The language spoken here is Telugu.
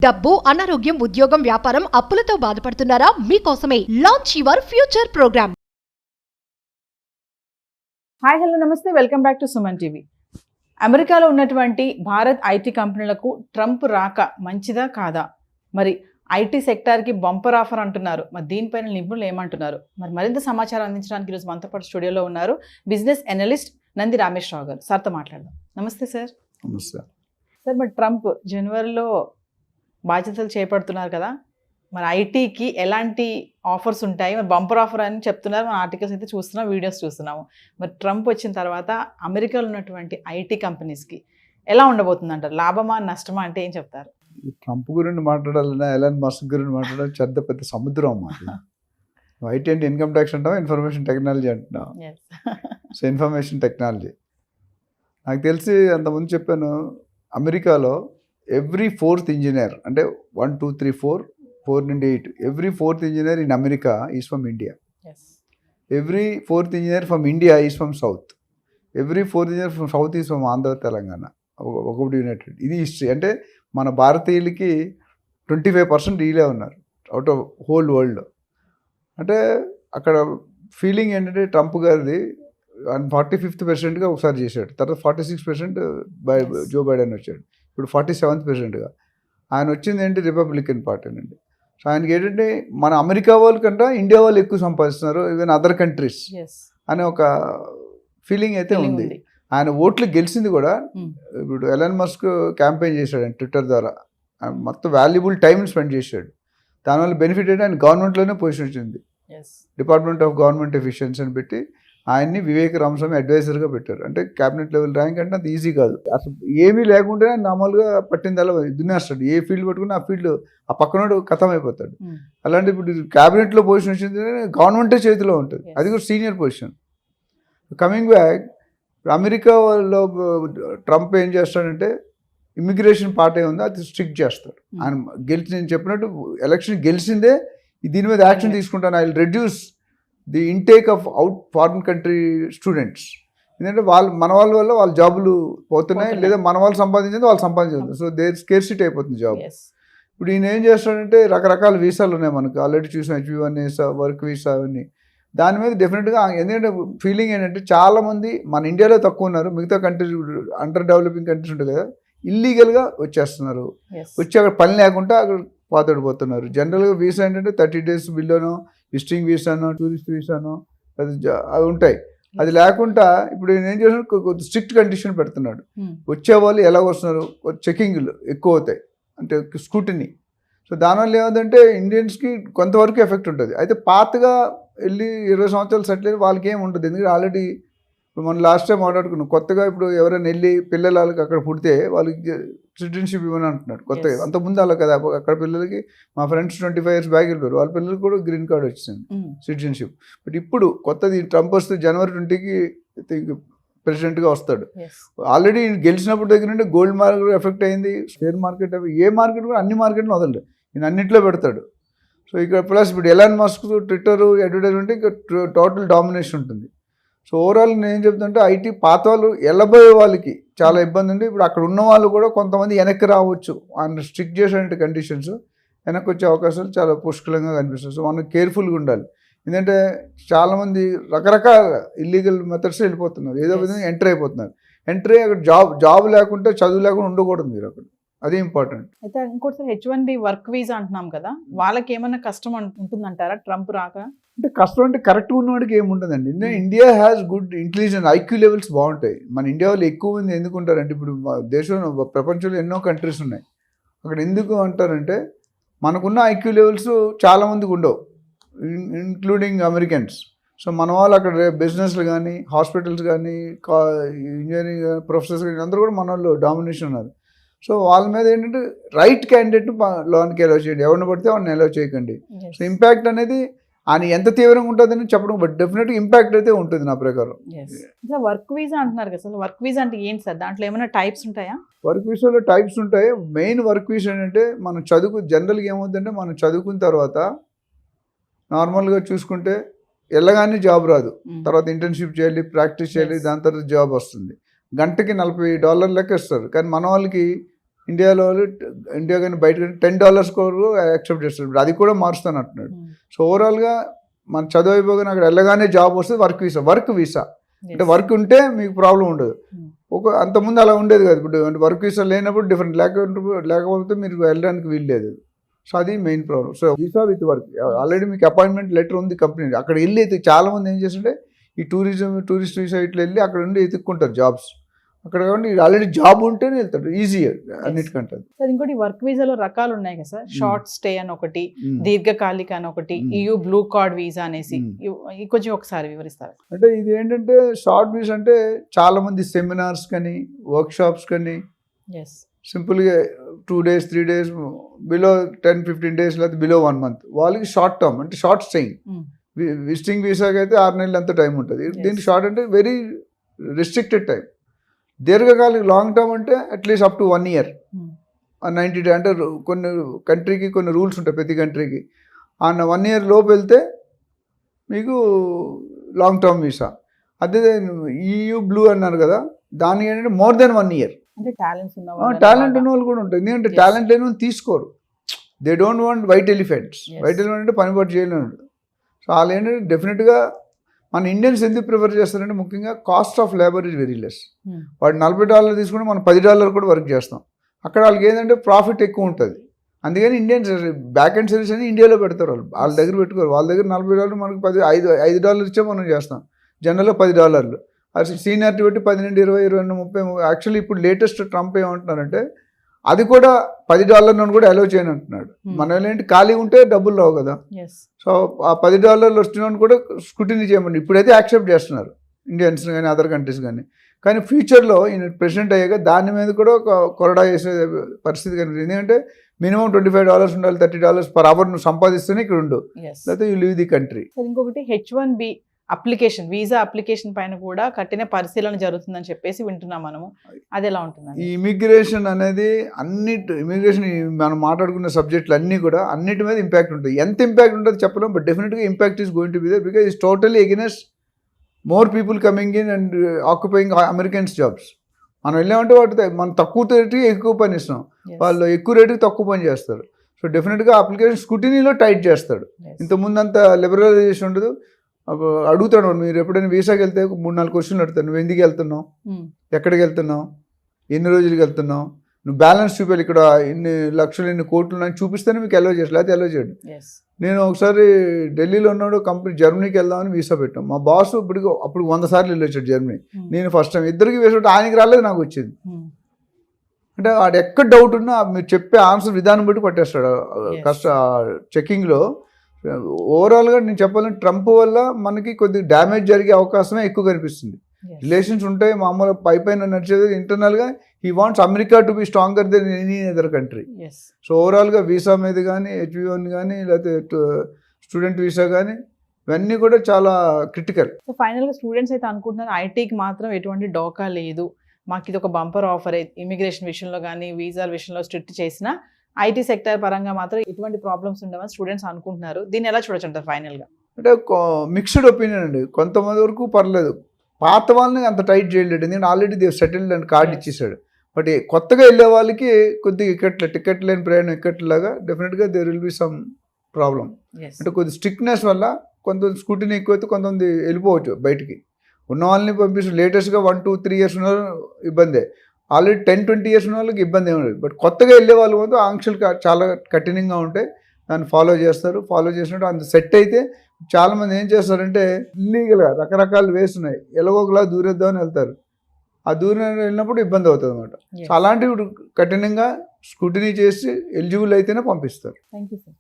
డబ్బు, అనారోగ్యం, ఉద్యోగం, వ్యాపారం, అప్పులతో బాధపడుతున్నారా? మీకోసమే launch your future program. Hi hello నమస్తే, welcome back to Suman TV. అమెరికాలో ఉన్నటువంటి భారత్ ఐటీ కంపెనీలకు ట్రంప్ రాక మంచిదా కాదా? మరి ఐటీ సెక్టార్కి బంపర్ ఆఫర్ అంటున్నారు. మరి దీనిపైన నిపుణులు ఏమంటున్నారు? మరి మరింత సమాచారం అందించడానికి ఈరోజు మనతో పాటు స్టూడియోలో ఉన్నారు బిజినెస్ అనలిస్ట్ నంది రామేశ్వరరావు గారు. సార్తో మాట్లాడదాం. నమస్తే సార్. నమస్తే సార్, మరి ట్రంప్ జనవరిలో బాధ్యతలు చేపడుతున్నారు కదా, మరి ఐటీకి ఎలాంటి ఆఫర్స్ ఉంటాయి? మరి బంపర్ ఆఫర్ అని చెప్తున్నారు, మన ఆర్టికల్స్ అయితే చూస్తున్నాం, వీడియోస్ చూస్తున్నాము. మరి ట్రంప్ వచ్చిన తర్వాత అమెరికాలో ఉన్నటువంటి ఐటీ కంపెనీస్కి ఎలా ఉండబోతుంది అంటారు? లాభమా నష్టమా అంటే ఏం చెప్తారు? ట్రంప్ గురించి మాట్లాడాలన్నా ఎలాన్ మస్క్ గురించి మాట్లాడాలి పెద్ద సముద్రం అన్నమాట. ఐటీ అంటే ఇన్కమ్ ట్యాక్స్ అంటావా, ఇన్ఫర్మేషన్ టెక్నాలజీ అంటున్నావు. సో ఇన్ఫర్మేషన్ టెక్నాలజీ నాకు తెలిసి అంతకుముందు చెప్పాను, అమెరికాలో ఎవ్రీ 4th ఇంజనీర్ అంటే 1 2 3 4 నుండి 8 every 4th engineer in America is from India. Every 4th engineer from India is from south. Every 4th engineer from south is from Andhra Telangana. ఒకటి యునైటెడ్. ఇది హిస్టరీ. అంటే మన భారతీయులకి 25% వీలే ఉన్నారు అవుట్ ఆఫ్ హోల్ వరల్డ్. అంటే అక్కడ ఫీలింగ్ ఏంటంటే ట్రంప్ గారిది 45th ప్రెసిడెంట్గా ఒకసారి చేశాడు, తర్వాత 46% జో బైడెన్ వచ్చాడు, ఇప్పుడు 47th ప్రెసిడెంట్గా. ఆయన వచ్చింది ఏంటి, రిపబ్లికన్ పార్టీ నుండి. సో ఆయనకి ఏంటంటే మన అమెరికా వాళ్ళకంటే ఇండియా వాళ్ళు ఎక్కువ సంపాదిస్తున్నారు, ఈవెన్ అదర్ కంట్రీస్ అనే ఒక ఫీలింగ్ అయితే ఉంది. ఆయన ఓట్లు గెలిచింది కూడా. ఇప్పుడు ఎలాన్ మస్క్ క్యాంపెయిన్ చేశాడు ఆయన ట్విట్టర్ ద్వారా, మొత్తం వాల్యుబుల్ టైం స్పెండ్ చేశాడు. దానివల్ల బెనిఫిట్ ఏంటి, ఆయన గవర్నమెంట్లోనే పొజిషన్ వచ్చింది, డిపార్ట్మెంట్ ఆఫ్ గవర్నమెంట్ ఎఫిషియన్సీ అని పెట్టి ఆయన్ని వివేక్ రామస్వామి అడ్వైజర్గా పెట్టారు. అంటే క్యాబినెట్ లెవెల్ ర్యాంక్ అంటే అంత ఈజీ కాదు. అసలు ఏమీ లేకుంటే మామూలుగా పట్టిందల్లా దున్నేస్తాడు. ఏ ఫీల్డ్ పట్టుకుని ఆ ఫీల్డ్ ఆ పక్కనోడు ఖతం అయిపోతాడు. అలాంటి ఇప్పుడు క్యాబినెట్లో పొజిషన్ వచ్చింది, గవర్నమెంటే చేతిలో ఉంటుంది, అది కూడా senior position. Coming back, America వాళ్ళు ట్రంప్ ఏం చేస్తాడంటే ఇమిగ్రేషన్ పార్ట్ ఉంది, అది స్ట్రిక్ట్ చేస్తాడు. ఆయన గెలిచి, నేను చెప్పినట్టు ఎలక్షన్ గెలిచిందే దీని మీద యాక్షన్ తీసుకుంటాను, I will reduce the intake of out foreign country students. ఎందుకంటే మన వాళ్ళ వల్ల వాళ్ళ జాబులు పోతున్నాయి, లేదా మన వాళ్ళు సంపాదించింది వాళ్ళు సంపాదించదు. సో దేర్ స్కేర్సిటీ అయిపోతుంది జాబ్. ఇప్పుడు ఈయన ఏం చేస్తాడంటే రకరకాల వీసాలు ఉన్నాయి మనకు, ఆల్రెడీ చూసిన H1 వీసా, వర్క్ వీసా అవన్నీ. దాని మీద డెఫినెట్గా ఎందుకంటే ఫీలింగ్ ఏంటంటే చాలామంది మన ఇండియాలో తక్కువ ఉన్నారు, మిగతా కంట్రీస్ అండర్ డెవలపింగ్ కంట్రీస్ ఉంటాయి కదా, ఇల్లీగల్గా వచ్చేస్తున్నారు. వచ్చి అక్కడ పని లేకుండా అక్కడ పాతడిపోతున్నారు. జనరల్గా వీసా ఏంటంటే 30 days బిల్లోనో, విజిటింగ్ వీసానో, టూరిస్ట్ వీసానో అవి ఉంటాయి. అది లేకుండా ఇప్పుడు నేను ఏం చేస్తున్నాడు, కొద్ది స్ట్రిక్ట్ కండిషన్ పెడుతున్నాడు. వచ్చేవాళ్ళు ఎలా వస్తున్నారు, చెకింగ్లు ఎక్కువ అవుతాయి, అంటే స్క్రూటినీ. సో దానివల్ల ఏమవుతుందంటే ఇండియన్స్కి కొంతవరకు ఎఫెక్ట్ ఉంటుంది. అయితే పాతగా వెళ్ళి 20 సంవత్సరాలు సెటిల్ అయ్యి వాళ్ళకి ఏమి ఉంటుంది, ఎందుకంటే ఆల్రెడీ ఇప్పుడు మనం లాస్ట్ టైం మాట్లాడుకున్నాం, కొత్తగా ఇప్పుడు ఎవరైనా వెళ్ళి పిల్లలకి అక్కడ పుడితే వాళ్ళకి సిటిజన్షిప్ ఇవ్వని అంటున్నారు కొత్తగా. అంతకుముందు అలా కదా, అక్కడ పిల్లలకి మా ఫ్రెండ్స్ 25 years బ్యాక్ వెళ్ళిపోయారు, వాళ్ళ పిల్లలకి కూడా గ్రీన్ కార్డ్ వచ్చింది, సిటిజన్షిప్. బట్ ఇప్పుడు కొత్తది ట్రంప్ వస్తే January 20కి ప్రెసిడెంట్గా వస్తాడు. ఆల్రెడీ గెలిచినప్పుడు దగ్గర నుండి గోల్డ్ మార్కెట్ ఎఫెక్ట్ అయింది, షేర్ మార్కెట్, ఏ మార్కెట్ కూడా అన్ని మార్కెట్లు వదలడు, ఈయన అన్నింటిలో పెడతాడు. సో ఇక్కడ ప్లస్ ఇప్పుడు ఎలాన్ మస్క్ ట్విట్టర్ అడ్వర్టైజ్మెంట్ ఇంకా టోటల్ డామినేషన్ ఉంటుంది. సో ఓవరాల్ నేను ఏం చెప్తుంటే ఐటీ పాత వాళ్ళు వెళ్ళబోయే వాళ్ళకి చాలా ఇబ్బంది ఉంది. ఇప్పుడు అక్కడ ఉన్న వాళ్ళు కూడా కొంతమంది వెనక్కి రావచ్చు, ఆయన స్ట్రిక్ట్ చేసే కండిషన్స్, వెనక్కి వచ్చే అవకాశాలు చాలా పుష్కలంగా కనిపిస్తుంది. సో మనం కేర్ఫుల్గా ఉండాలి. ఎందుకంటే చాలామంది రకరకాల ఇల్లీగల్ మెథడ్స్ వెళ్ళిపోతున్నారు, ఏదో విధంగా ఎంటర్ అయిపోతున్నారు. ఎంటర్ అయ్యి అక్కడ జాబ్ లేకుంటే, చదువు లేకుండా ఉండకూడదు మీరు అక్కడ, అది ఇంపార్టెంట్. అయితే ఇంకోటి H1B వర్క్ వీసా అంటున్నాం కదా, వాళ్ళకి ఏమైనా కష్టం ఉంటుందంటారా ట్రంప్ రాక? అంటే కష్టం అంటే కరెక్ట్గా ఉన్నవాడికి ఏముంటుందండి. India has good intelligence, IQ levels బాగుంటాయి. మన ఇండియా వాళ్ళు ఎక్కువ మంది ఎందుకు ఉంటారంటే, ఇప్పుడు దేశంలో ప్రపంచంలో ఎన్నో కంట్రీస్ ఉన్నాయి, అక్కడ ఎందుకు అంటారంటే మనకున్న ఐక్యూ లెవెల్స్ చాలామందికి ఉండవు, ఇంక్లూడింగ్ అమెరికన్స్. సో మన వాళ్ళు అక్కడ బిజినెస్లు కానీ, హాస్పిటల్స్ కానీ, ఇంజనీరింగ్ ప్రొఫెసర్స్ కానీ అందరూ కూడా మన వాళ్ళు డామినేషన్ ఉన్నారు. సో వాళ్ళ మీద ఏంటంటే రైట్ క్యాండిడేట్ లోన్కి అలౌ చేయండి, ఎవరిని పడితే వాళ్ళని అలౌ చేయకండి. సో ఇంపాక్ట్ అనేది ఆయన ఎంత తీవ్రంగా ఉంటుందని చెప్పడం, బట్ డెఫినెట్గా ఇంపాక్ట్ అయితే ఉంటుంది నా ప్రకారం. వర్క్ వీసా అంటున్నారు కదా, వర్క్ వీసా అంటే ఏంటి సార్, దాంట్లో ఏమైనా టైప్స్ ఉంటాయా? వర్క్ వీసాలో టైప్స్ ఉంటాయి. మెయిన్ వర్క్ వీసా ఏంటంటే మనం జనరల్గా ఏమవుతుందంటే మనం చదువుకున్న తర్వాత నార్మల్గా చూసుకుంటే వెళ్ళగానే జాబ్ రాదు, తర్వాత ఇంటర్న్షిప్ చేయాలి, ప్రాక్టీస్ చేయాలి, దాని తర్వాత జాబ్ వస్తుంది. గంటకి $40 లెక్క ఇస్తారు. కానీ మన వాళ్ళకి ఇండియాలో ఇండియా కానీ బయట కానీ $10 కూడా యాక్సెప్ట్ చేస్తారు. ఇప్పుడు అది కూడా మారుస్తాను అంటున్నాడు. సో ఓవరాల్గా మన చదువు అయిపోగానే అక్కడ వెళ్ళగానే జాబ్ వస్తుంది, వర్క్ వీసా అంటే వర్క్ ఉంటే మీకు ప్రాబ్లం ఉండదు. అంతకుముందు అలా ఉండేది కదా. ఇప్పుడు అంటే వర్క్ వీసా లేనప్పుడు డిఫరెంట్, లేకపోతే మీరు వెళ్ళడానికి వీల్లేదు. సో అది main problem. So visa with work, already మీకు అపాయింట్మెంట్ లెటర్ ఉంది కంపెనీ, అక్కడ వెళ్ళి అయితే చాలా మంది ఏం చేస్తుంటే ఈ టూరిస్ట్ వీసా ఇట్లా వెళ్ళి అక్కడ ఉండి ఎత్తుక్కుంటారు జాబ్స్. అక్కడ కాబట్టి ఆల్రెడీ జాబ్ ఉంటేనే వెళ్తాడు, ఈజీ అన్నిటికంటే. సార్ ఇంకోటి వర్క్ వీసాలో రకాలు ఉన్నాయి కదా సార్, షార్ట్ స్టే అని ఒకటి, దీర్ఘకాలిక అని ఒకటి, EU బ్లూ కార్డ్ వీసా అనేసి, కొంచెం ఒకసారి వివరిస్తారు. అంటే ఇది ఏంటంటే షార్ట్ వీసా అంటే చాలా మంది సెమినార్స్ కానీ వర్క్ షాప్స్ కానీ సింపుల్గా 2 days 3 days బిలో 10-15 days లేదా బిలో 1 month వాళ్ళకి షార్ట్ టర్మ్ అంటే షార్ట్ స్టేయింగ్. విజిటింగ్ వీసాకి అయితే 6 నెలలు అంత టైం ఉంటుంది. దీనికి షార్ట్ అంటే వెరీ రిస్ట్రిక్టెడ్ టైం. దీర్ఘకాలిక లాంగ్ టర్మ్ అంటే at least up to 1 year 90 days. అంటే కొన్ని కంట్రీకి కొన్ని రూల్స్ ఉంటాయి, ప్రతి కంట్రీకి. ఆ 1 year లోపు వెళ్తే మీకు లాంగ్ టర్మ్ వీసా. అదే EU బ్లూ అన్నారు కదా, దానికి ఏంటంటే మోర్ దెన్ 1 year. అంటే టాలెంట్ ఉన్న వాళ్ళు కూడా ఉంటుంది. ఎందుకంటే టాలెంట్ లేని వాళ్ళు తీసుకోరు. They don't want white elephants. White elephant అంటే పని పాటు చేయలేడు. సో వాళ్ళు ఏంటంటే డెఫినెట్గా మన ఇండియన్స్ ఎందుకు ప్రిఫర్ చేస్తారంటే ముఖ్యంగా cost of labour is very less. వాడు $40 తీసుకుంటే మనం $10 కూడా వర్క్ చేస్తాం. అక్కడ వాళ్ళకి ఏంటంటే ప్రాఫిట్ ఎక్కువ ఉంటుంది. అందుకని ఇండియన్స్ బ్యాక్ అండ్ సర్వీస్ అని ఇండియాలో పెడతారు. వాళ్ళ దగ్గర పెట్టుకోరు. వాళ్ళ దగ్గర $40 మనకు $5 ఇచ్చే మనం చేస్తాం. జనరల్గా $10. అది సీనియారిటీ బట్టి 18, 20, 22, 30. యాక్చువల్లీ ఇప్పుడు లేటెస్ట్ ట్రంప్ ఏమంటున్నారంటే అది కూడా $10 నుండి కూడా అలౌ చేయని అంటున్నాడు. మనం ఏంటి ఖాళీ ఉంటే డబ్బులు రావు కదా. సో ఆ $10 వస్తున్నాను కూడా స్క్రూటినీ చేయమండి. ఇప్పుడైతే యాక్సెప్ట్ చేస్తున్నారు ఇండియన్స్ కానీ అదర్ కంట్రీస్ కానీ. కానీ ఫ్యూచర్లో ఈయన ప్రెసిడెంట్ అయ్యాక దాని మీద కూడా ఒక కొరడా వేసే పరిస్థితి కనిపిస్తుంది. ఎందుకంటే మినిమం $25 ఉండాలి, $30 per hour నువ్వు సంపాదిస్తేనే ఇక్కడ ఉండు, లేకపోతే యూ లీవ్ ది కంట్రీ. ఇంకొకటి H1B అప్లికేషన్, వీసా అప్లికేషన్ పైన కూడా కఠిన పరిశీలన జరుగుతుందని చెప్పేసి వింటున్నాం మనము. అది ఎలా ఉంటుంది? ఈ ఇమిగ్రేషన్ అనేది ఇమిగ్రేషన్ మనం మాట్లాడుకున్న సబ్జెక్టులు అన్నీ కూడా అన్నిటి మీద ఇంపాక్ట్ ఉంటుంది. ఎంత ఇంపాక్ట్ ఉంటుంది చెప్పలేం, బట్ డెఫినెట్గా impact is going to be there because it's totally against more people coming in and occupying Americans jobs. మనం వెళ్ళామంటే వాటి మనం తక్కువ రేటుకి ఎక్కువ పని ఇస్తాం, వాళ్ళు ఎక్కువ రేటుకి తక్కువ పని చేస్తారు. సో డెఫినెట్గా అప్లికేషన్ స్క్రూటినీలో టైట్ చేస్తాడు. ఇంతకుముందు అంత లిబరలైజేషన్ ఉండదు. అడుగుతాడు, మీరు ఎప్పుడైనా వీసాకి వెళ్తే 3-4 క్వశ్చన్లు అడుగుతాను. నువ్వు ఎందుకు వెళ్తున్నావు, ఎక్కడికి వెళ్తున్నావు, ఎన్ని రోజులకి వెళ్తున్నావు, నువ్వు బ్యాలెన్స్ చూపాలి, ఇక్కడ ఇన్ని లక్షలు ఇన్ని కోట్లు అని చూపిస్తేనే మీకు అలౌ చేయాలి, లేకపోతే అలౌ చేయడు. నేను ఒకసారి ఢిల్లీలో ఉన్నాడు కంపెనీ, జర్మనీకి వెళ్దామని వీసా పెట్టాం. మా బాస్ అప్పుడు 100 సార్లు వెళ్ళొచ్చాడు జర్మనీ. నేను ఫస్ట్ టైం. ఇద్దరికి వేసాడు, ఆయనకి రాలేదు, నాకు వచ్చింది. అంటే వాడు ఎక్కడ డౌట్ ఉన్నా మీరు చెప్పే ఆన్సర్ విధానం బట్టి పట్టేస్తాడు చెక్కింగ్లో. ఓవరాల్గా నేను చెప్పాలంటే ట్రంప్ వల్ల మనకి కొద్దిగా డ్యామేజ్ జరిగే అవకాశమే ఎక్కువ కనిపిస్తుంది. రిలేషన్స్ ఉంటాయి మామూలు పైపైన నడిచేది, ఇంటర్నల్గా he wants America to be stronger then any other country. So ఓవరాల్గా వీసా మీద కానీ H1 కానీ లేకపోతే స్టూడెంట్ వీసా కానీ ఇవన్నీ కూడా చాలా క్రిటికల్. సో ఫైనల్గా స్టూడెంట్స్ అయితే అనుకుంటున్నారు ఐటీకి మాత్రం ఎటువంటి డోకా లేదు, మాకు ఇది ఒక బంపర్ ఆఫర్. ఇమిగ్రేషన్ విషయంలో కానీ వీసాల విషయంలో స్ట్రిక్ట్ చేసినా ఐటీ సెక్టర్ పరంగా మాత్రం ఎటువంటి ప్రాబ్లమ్స్ ఉండవని స్టూడెంట్స్ అనుకుంటున్నారు. దీన్ని ఎలా చూడొచ్చు అంటారు ఫైనల్గా? అంటే మిక్స్డ్ ఒపీనియన్ అండి. కొంతమంది వరకు పర్లేదు, పాత వాళ్ళని అంత టైట్ చేయలేడు, ఎందుకంటే already they've settled and card ఇచ్చేసాడు. బట్ కొత్తగా వెళ్ళే వాళ్ళకి కొద్దిగా టికెట్ లేని ప్రయాణం ఎక్కట్లాగా డెఫినెట్గా there will be some problem. అంటే కొద్ది స్ట్రిక్ట్నెస్ వల్ల కొంతమంది స్కూటీని ఎక్కువైతే కొంతమంది వెళ్ళిపోవచ్చు బయటికి. ఉన్న వాళ్ళని పంపిస్తూ లేటెస్ట్గా 1-2-3 years ఉన్న ఇబ్బందే, ఆల్రెడీ 10-20 years ఉన్న వాళ్ళకి ఇబ్బంది ఏమి లేదు. బట్ కొత్తగా వెళ్ళే వాళ్ళు మాత్రం ఆంక్షలు చాలా కఠినంగా ఉంటాయి, దాన్ని ఫాలో చేస్తారు. ఫాలో చేసినట్టు అంత సెట్ అయితే చాలామంది ఏం చేస్తారంటే ఇల్లీగల్గా రకరకాల వేస్ ఉన్నాయి, ఎలాగోలా దూరేద్దామని వెళ్తారు. ఆ దూరం వెళ్ళినప్పుడు ఇబ్బంది అవుతుంది అనమాట. సో అలాంటివి కఠినంగా స్క్రూటినీ చేసి ఎలిజిబుల్ అయితేనే పంపిస్తారు. Thank you sir.